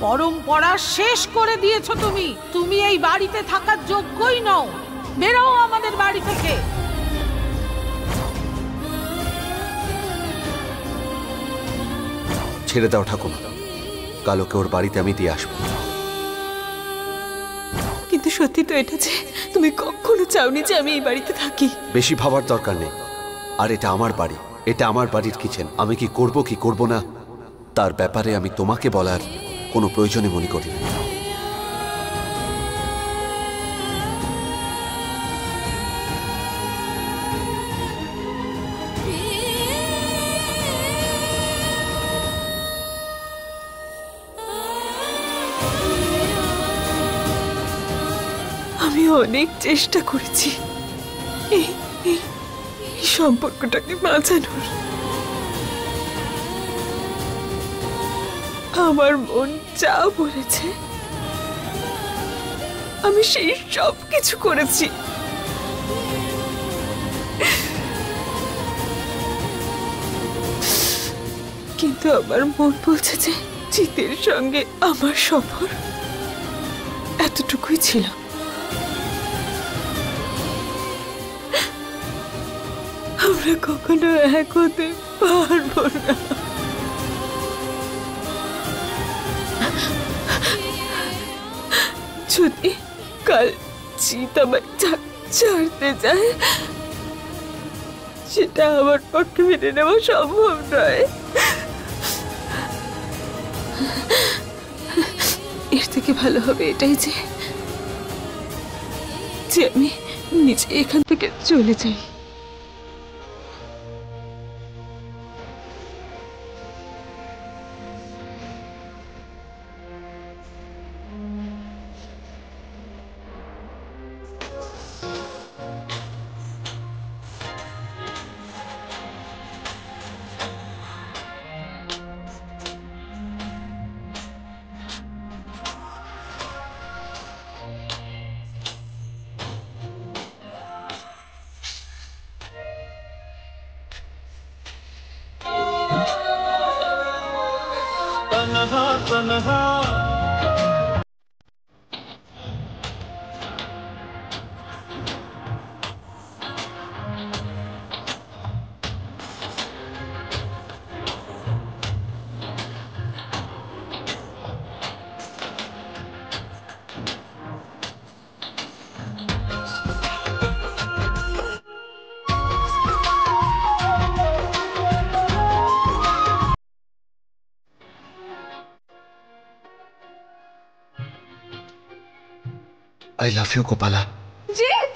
পরম্পরা শেষ করে দিয়েছো তুমি। তুমি এই বাড়িতে থাকার যোগ্যই নও। বেরো আমাদের বাড়ি থেকে। ছেড়ে দাও ঠাকুমা, কাল ওকে ওর বাড়িতে আমি দিয়ে আসবো। কিন্তু সত্যি তো এটা যে তুমি কখনো চাওনি যে আমি এই বাড়িতে থাকি। বেশি ভাবার দরকার নেই। আর এটা আমার বাড়ি, এটা আমার বাড়ির কিচেন। আমি কি করব কি করব না তার ব্যাপারে আমি তোমাকে বলার কোনো প্রয়োজনই মনে করি না। আমি অনেক চেষ্টা করেছি এই সম্পর্কটাকে বাঁচানোর। আমার মন যা বলেছে আমি সেই সব কিছু করেছি, কিন্তু আমার মন বলছে যে জিতের সঙ্গে আমার সফর এতটুকুই ছিল। আমরা কখনো এক হতে পারবো না। যদি কাল জিত আমায় ছাড়তে যায় সেটা আমার পক্ষে মেনে নেওয়া সম্ভব নয়। এর থেকে ভালো হবে এটাই যে আমি নিজে এখান থেকে চলে যাই। I love you, Gopala. Jeet!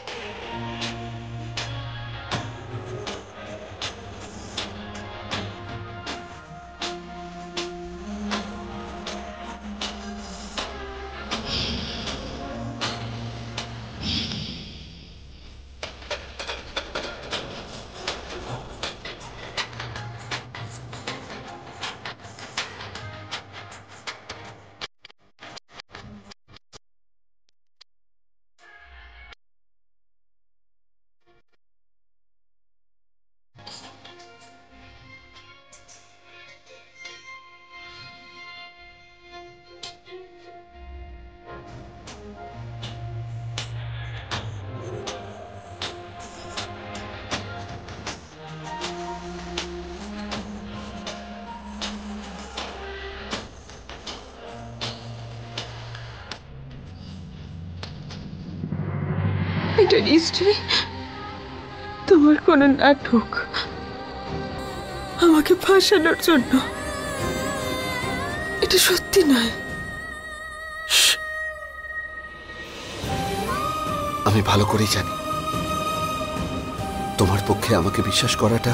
এটা নিশ্চয়ই তোমার কোনো নাটক, আমাকে ফাঁসানোর জন্য। এটা সত্যি নয়। আমি ভালো করেই জানি তোমার পক্ষে আমাকে বিশ্বাস করাটা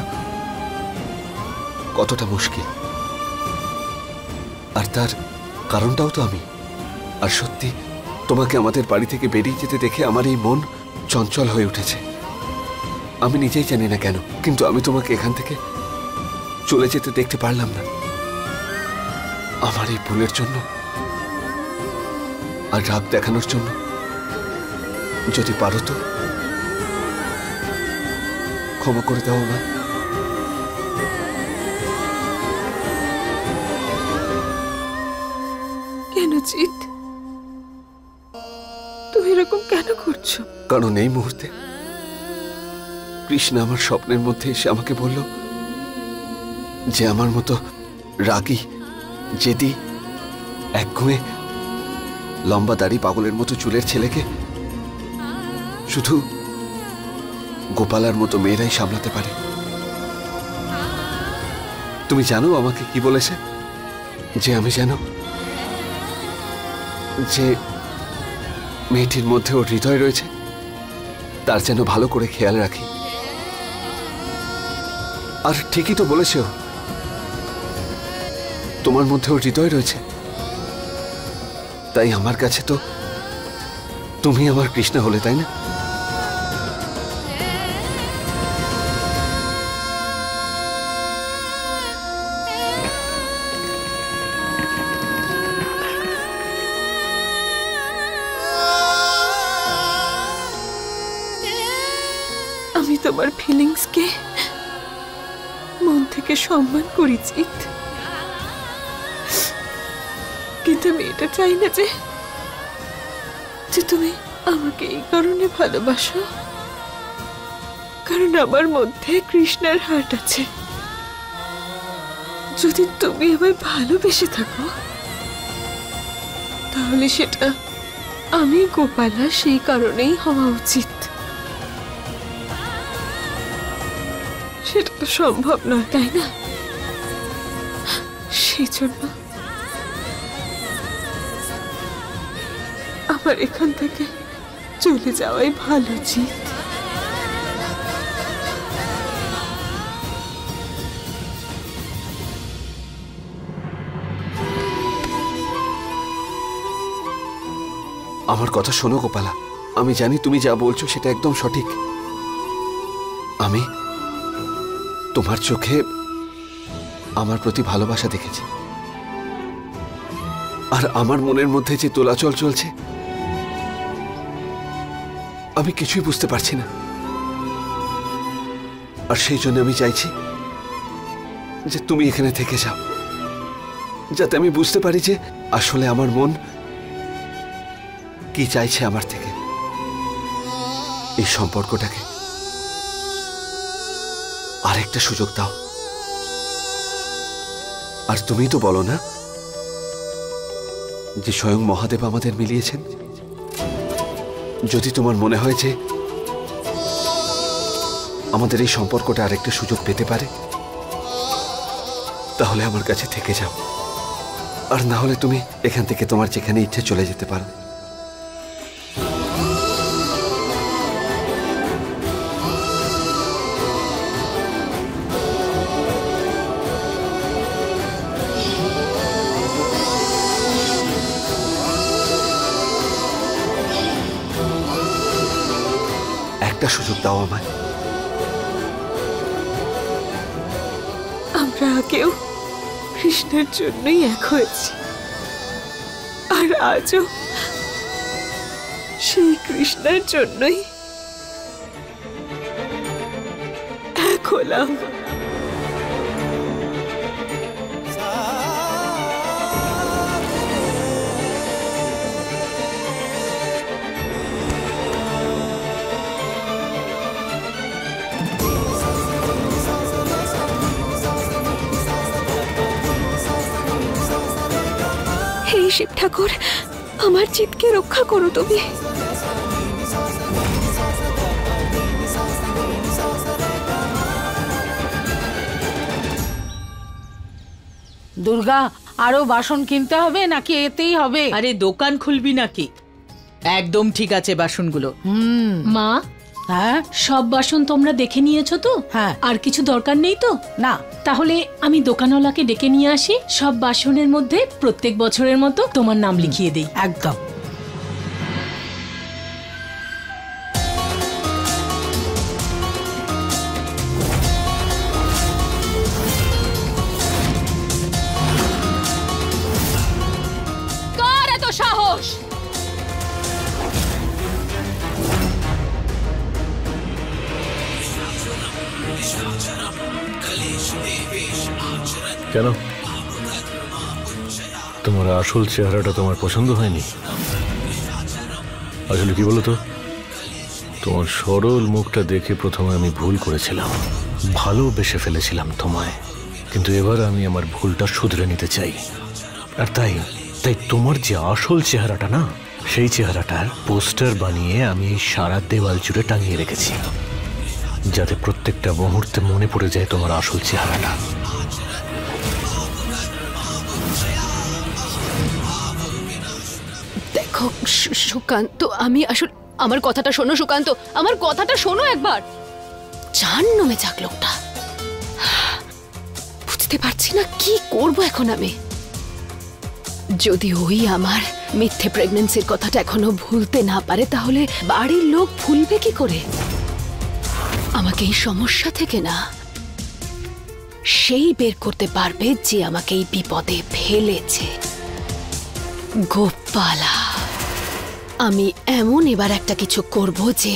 কতটা মুশকিল, আর তার কারণটাও তো আমি। আর সত্যি তোমাকে আমাদের বাড়ি থেকে বেরিয়ে যেতে দেখে আমার এই মন চঞ্চল হয়ে উঠেছে। আমি নিজেই জানি না কেন, কিন্তু আমি তোমাকে এখান থেকে চলে যেতে দেখতে পারলাম না। আমার এই ভুলের জন্য আর রাগ দেখানোর জন্য যদি পারো তো ক্ষমা করে দাও আমায়। কেন জিৎ, তুমি এরকম কেন করছো? কারণ এই মুহূর্তে কৃষ্ণা আমার স্বপ্নের মধ্যে এসে আমাকে বলল যে আমার মতো রাগী, জেদি, একগুঁয়ে, লম্বা দাড়ি, পাগলের মতো চুলের ছেলেকে শুধু গোপালার মতো মেয়েরাই সামলাতে পারে। তুমি জানো আমাকে কি বলেছে? যে আমি যেন যে মেয়েটির মধ্যে ওর হৃদয় রয়েছে তার যেন ভালো করে খেয়াল রাখি। আর ঠিকই তো বলেছে ও, তোমার মধ্যে ওর হৃদয় রয়েছে। তাই আমার কাছে তো তুমি আমার কৃষ্ণা হলে, তাই না? আমি তোমার ফিলিংসকে মন থেকে সম্মান করি জিৎ, কিন্তু আমি এটা চাই না যে তুমি আমাকে এই কারণে ভালোবাসো কারণ আমার মধ্যে কৃষ্ণার হার্ট আছে। যদি তুমি আমায় ভালোবেসে থাকো তাহলে সেটা আমি গোপালা সেই কারণেই হওয়া উচিত। সেটা তো সম্ভব নয়, তাই না? সেই জন্য আমার এখান থেকে চলে যাওয়াই ভালো জিৎ। আমার কথা শোনো গোপালা, আমি জানি তুমি যা বলছো সেটা একদম সঠিক। আমি তোমার চোখে আমার প্রতি ভালোবাসা দেখেছি, আর আমার মনের মধ্যে যে দোলাচল চলছে আমি কিছুই বুঝতে পারছি না। আর সেই জন্য আমি চাইছি যে তুমি এখানে থেকে যাও, যাতে আমি বুঝতে পারি যে আসলে আমার মন কি চাইছে আমার থেকে। এই সম্পর্কটাকে আরেকটা সুযোগ দাও। আর তুমি তো বলো না যে স্বয়ং মহাদেব আমাদের মিলিয়েছেন। যদি তোমার মনে হয় যে আমাদের এই সম্পর্কটা আরেকটা সুযোগ পেতে পারে, তাহলে আমার কাছে থেকে যাও। আর না হলে তুমি এখান থেকে তোমার যেখানে ইচ্ছে চলে যেতে পারো। একটা সুযোগ দাও আমায়। আমরা আগেও কৃষ্ণের জন্যই এক হয়েছি, আর আজও সেই কৃষ্ণের জন্যই এক হলাম। হে শিব ঠাকুর, আমার জিতকে রক্ষা করো তুমি। দুর্গা, আরো বাসন কিনতে হবে নাকি এতেই হবে? আরে দোকান খুলবি নাকি? একদম ঠিক আছে বাসনগুলো। মা, হ্যাঁ সব বাসন তোমরা দেখে নিয়েছো তো? হ্যাঁ। আর কিছু দরকার নেই তো? না। তাহলে আমি দোকানওয়ালাকে ডেকে নিয়ে আসি, সব বাসনের মধ্যে প্রত্যেক বছরের মতো তোমার নাম লিখিয়ে দেই। একদম। কার এত সাহস? কেন, তোমার আসল চেহারাটা তোমার পছন্দ হয়নি? আসলে কি বলতো, তোমার সরল মুখটা দেখে প্রথমে আমি ভুল করেছিলাম, ভালোবেসে ফেলেছিলাম তোমায়। কিন্তু এবার আমি আমার ভুলটা শুধরে নিতে চাই। আর তাই তোমার যে আসল চেহারাটা না, সেই চেহারাটার পোস্টার বানিয়ে আমি এই সারা দেওয়াল জুড়ে টাঙিয়ে রেখেছি, যাতে প্রত্যেকটা মুহূর্তে মনে পড়ে যায় তোমার আসল চেহারাটা। দেখো সুকান্ত, আমি আসলে আমার কথাটা শোনো সুকান্ত, আমার কথাটা শোনো একবার। জাহান্নামে যাক লোকটা, বুঝতে পারছি না কি করব এখন আমি। যদি ওই আমার মিথ্যে প্রেগন্যান্সির কথাটা এখনো ভুলতে না পারে, তাহলে বাড়ির লোক ভুলবে কি করে? আমাকে এই সমস্যা থেকে না সেই বের করতে পারবে যে আমাকে এই বিপদে ফেলেছে, গোপালা। আমি এমন এবার একটা কিছু করব যে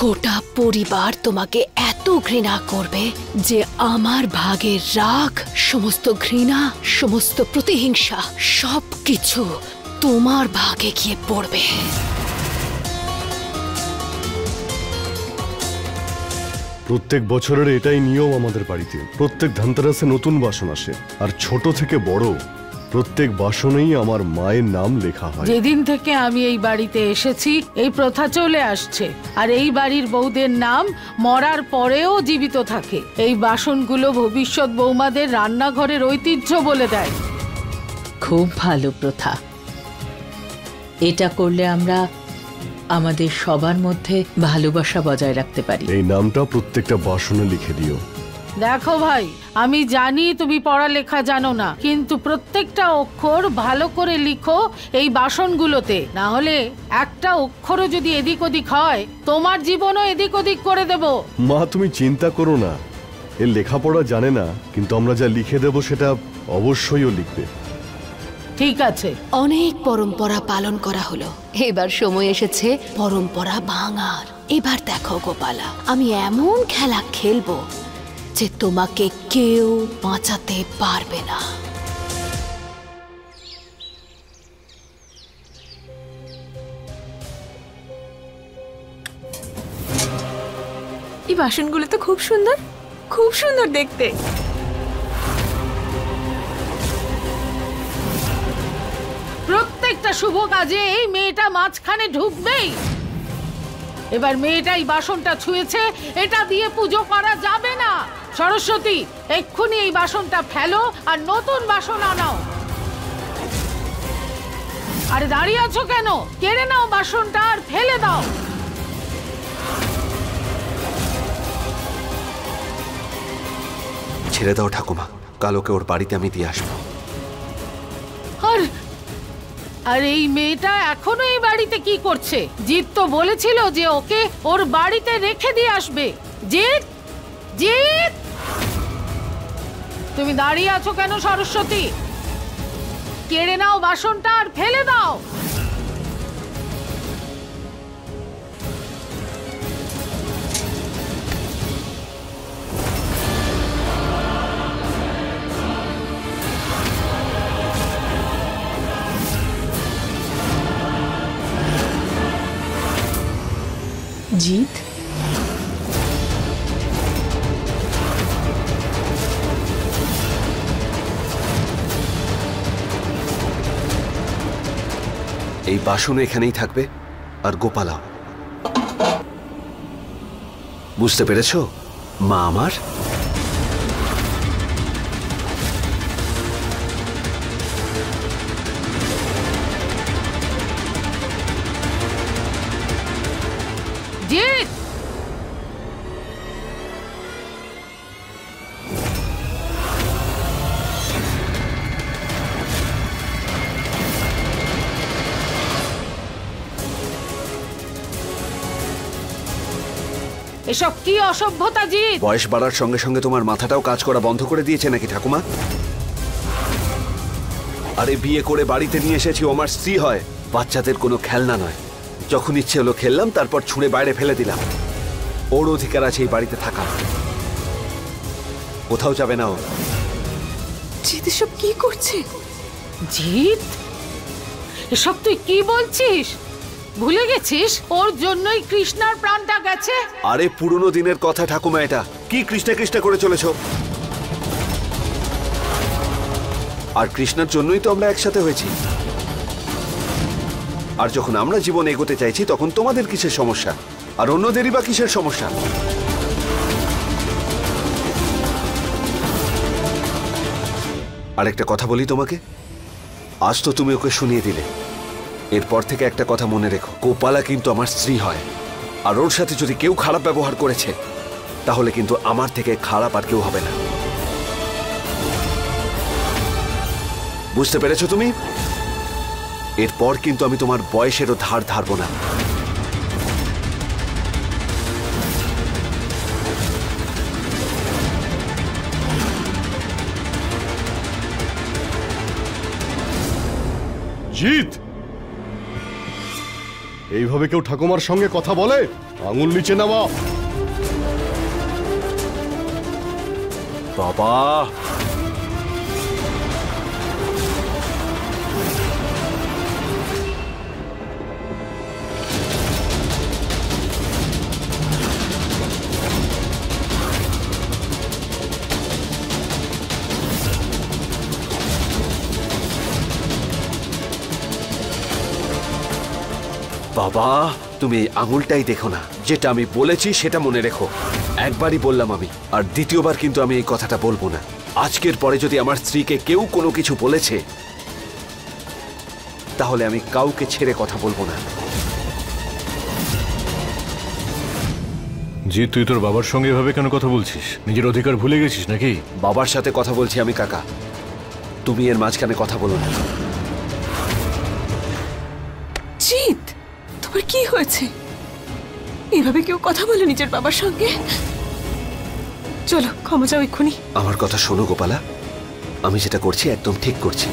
গোটা পরিবার তোমাকে এত ঘৃণা করবে যে আমার ভাগের রাগ, সমস্ত ঘৃণা, সমস্ত প্রতিহিংসা সবকিছু তোমার ভাগে গিয়ে পড়বে। প্রত্যেক বছরের এটাই নিয়ম আমাদের বাড়িতে। প্রত্যেক ধনতেরাসে নতুন বাসন আসে, আর ছোট থেকে বড় প্রত্যেক বাসনেই আমার মায়ের নাম লেখা হয়। যেদিন থেকে আমি এই বাড়িতে এসেছি এই প্রথা চলে আসছে, আর এই বাড়ির বউদের নাম মরার পরেও জীবিত থাকে। এই বাসনগুলো ভবিষ্যৎ বৌমাদের রান্নাঘরের ঐতিহ্য বলে দেয়। খুব ভালো প্রথা। এটা করলে আমরা আমাদের সবার মধ্যে ভালোবাসা বজায় রাখতে পারি। এই নামটা প্রত্যেকটা বাসনে লিখে দিও। দেখো ভাই, আমি জানি তুমি পড়ালেখা জানো না, কিন্তু প্রত্যেকটা অক্ষর ভালো করে লিখো এই বাসনগুলোতে, না হলে একটা অক্ষরও যদি এদিক ওদিক হয় তোমার জীবনও এদিক ওদিক করে দেব। মা, তুমি চিন্তা করো না, এর লেখাপড়া জানে না, কিন্তু আমরা যা লিখে দেব সেটা অবশ্যই ও লিখবে। ঠিক আছে। অনেক পরম্পরা পালন করা হলো, এবার সময় এসেছে পরম্পরা ভাঙার। এবার দেখো গোপালা, আমি এমন খেলা খেলবো যে তোমাকে কেউ বাঁচাতে পারবে না। এই বাসনগুলো তো খুব সুন্দর, খুব সুন্দর দেখতে। প্রত্যেকটা শুভ কাজে এই মেয়েটা মাঝখানে ঢুকবেই। এবার মেয়েটাই বাসনটা ছুঁয়েছে, এটা দিয়ে পুজো করা যাবে না। সরস্বতী, এক্ষুনি এই বাসনটা ফেলো আর নতুন বাসন আনাও। আরে দাঁড়িয়ে আছো কেন? কেড়ে নাও বাসনটা আর ফেলে দাও। ছেড়ে দাও ঠাকুমা, কাল ওকে ওর বাড়িতে আমি দিয়ে আসবো। আর এই মেয়েটা এখনো এই বাড়িতে কি করছে? জিৎ তো বলেছিল যে ওকে ওর বাড়িতে রেখে দিয়ে আসবে। জিৎ, জিৎ, তুমি দাঁড়িয়ে আছো কেন? সরস্বতী, কেড়ে নাও বাসনটা আর ফেলে দাও। জিৎ, এই বাসনও এখানেই থাকবে, আর গোপালাও। বুঝতে পেরেছো মা আমার? এসব কি অসভ্যতা জিৎ? বয়স বাড়ার সঙ্গে সঙ্গে তোমার মাথাটাও কাজ করা বন্ধ করে দিয়েছে নাকি ঠাকুমা? আরে বিয়ে করে বাড়িতে নিয়ে এসেছি, ও আমার স্ত্রী হয়, বাচ্চাদের কোনো খেলনা নয়। যখন ইচ্ছে হলো খেললাম, তারপর ছুঁড়ে বাইরে ফেলে দিলাম। ওর অধিকার আছে এই বাড়িতে থাকা, কোথাও যাবে না ও। জিৎ এসব কি করছে? জিৎ, এসব তুই কি বলছিস? ভুলে গেছিস ওর জন্যই কৃষ্ণার প্রাণটা গেছে? আরে পুরনো দিনের কথা ঠাকুমা, এটা কি কৃষ্ণা কৃষ্ণা করে চলেছ? আর কৃষ্ণার জন্যই তো আমরা একসাথে হয়েছি। আর যখন আমরা জীবন এগোতে চাইছি, তখন তোমাদের কিসের সমস্যা আর অন্যদেরই বা কিসের সমস্যা? আরেকটা কথা বলি তোমাকে, আজ তো তুমি ওকে শুনিয়ে দিলে, এরপর থেকে একটা কথা মনে রেখো, গোপালা কিন্তু আমার স্ত্রী হয়, আর ওর সাথে যদি কেউ খারাপ ব্যবহার করেছে, তাহলে কিন্তু আমার থেকে খারাপ আর কেউ হবে না। বুঝতে পেরেছো তুমি? এরপর কিন্তু আমি তোমার বয়সেরও ধার ধারবো না। জিৎ, এইভাবে কেউ ঠাকুমার সঙ্গে কথা বলে? আঙুল নিচে নামা। বাবা, বাবা, তুমি এই আঙুলটাই দেখো না, যেটা আমি বলেছি সেটা মনে রেখো। একবারই বললাম আমি, আর দ্বিতীয়বার কিন্তু আমি এই কথাটা বলবো না। আজকের পরে যদি আমার স্ত্রীকে কেউ কোনো কিছু বলেছে, তাহলে আমি কাউকে ছেড়ে কথা বলবো না। জি, তুই তোর বাবার সঙ্গে এভাবে কেন কথা বলছিস? নিজের অধিকার ভুলে গেছিস নাকি? বাবার সাথে কথা বলছি আমি কাকা, তুমি এর মাঝখানে কথা বলো না। জিৎ, তোমার কি হয়েছে? এভাবে কেউ কথা বলে নিজের বাবার সঙ্গে? চলো ক্ষমা চাও এক্ষুনি। আমার কথা শোনো গোপালা, আমি যেটা করছি একদম ঠিক করছি।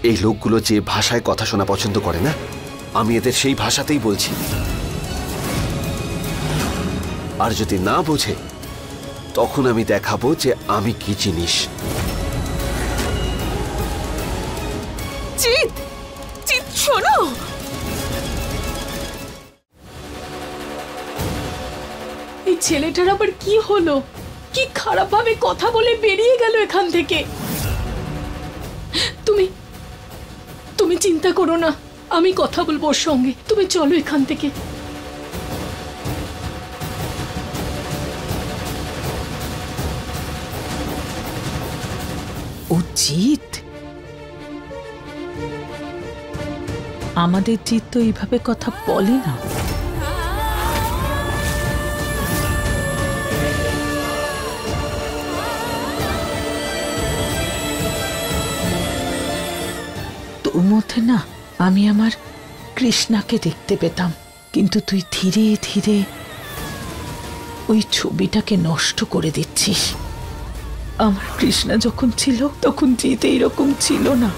এই লোকগুলো যে ভাষায় কথা শোনা পছন্দ করে না, আমি এদের সেই ভাষাতেই বলছি। আর যদি না বোঝে, তখন আমি দেখাবো যে আমি কি জিনিস। জিৎ, জিৎ শোনো। এই ছেলেটার আবার কি হলো? কি খারাপ ভাবে কথা বলে বেরিয়ে গেল এখান থেকে। তুমি তুমি চিন্তা করো না, আমি কথা বলবো ওর সঙ্গে। তুমি চলো এখান থেকে। ও জিৎ, আমাদের জিৎ তো এইভাবে কথা বলে না। তোর মধ্যে না আমি আমার কৃষ্ণাকে দেখতে পেতাম, কিন্তু তুই ধীরে ধীরে ওই ছবিটাকে নষ্ট করে দিচ্ছিস। আমার কৃষ্ণা যখন ছিল তখন জিৎ এইরকম ছিল না।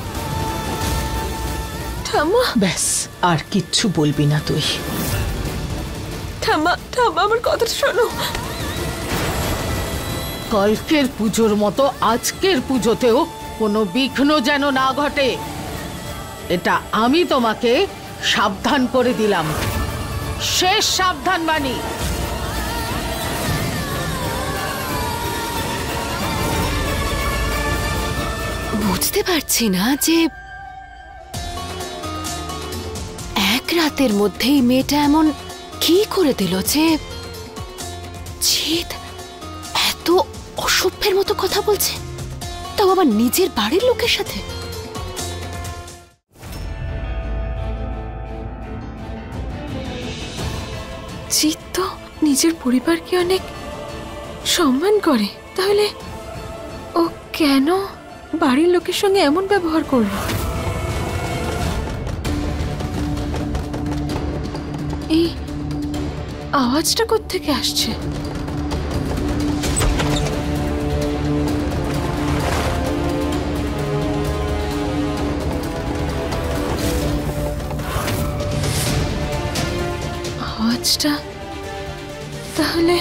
ঠাম্মা, ব্যাস, আর কিচ্ছু বলবি না তুই। ঠাম্মা, ঠাম্মা আমার কথাটা শোনো। কালকের পুজোর মতো আজকের পুজোতেও কোনো বিঘ্ন যেন না ঘটে, এটা আমি তোমাকে সাবধান করে দিলাম। শেষ সাবধান বাণী। বুঝতে পারছি না যে এক রাতের মধ্যেই মেয়েটা এমন কি করে দিল যে জিৎ এত অসভ্যের মতো কথা বলছে, তাও আবার নিজের বাড়ির লোকের সাথে। জিৎ তো নিজের পরিবারকে অনেক সম্মান করে, তাহলে ও কেন বাড়ির লোকের সঙ্গে এমন ব্যবহার করলো? এই আওয়াজটা কোত্থেকে আসছে? আওয়াজটা তাহলে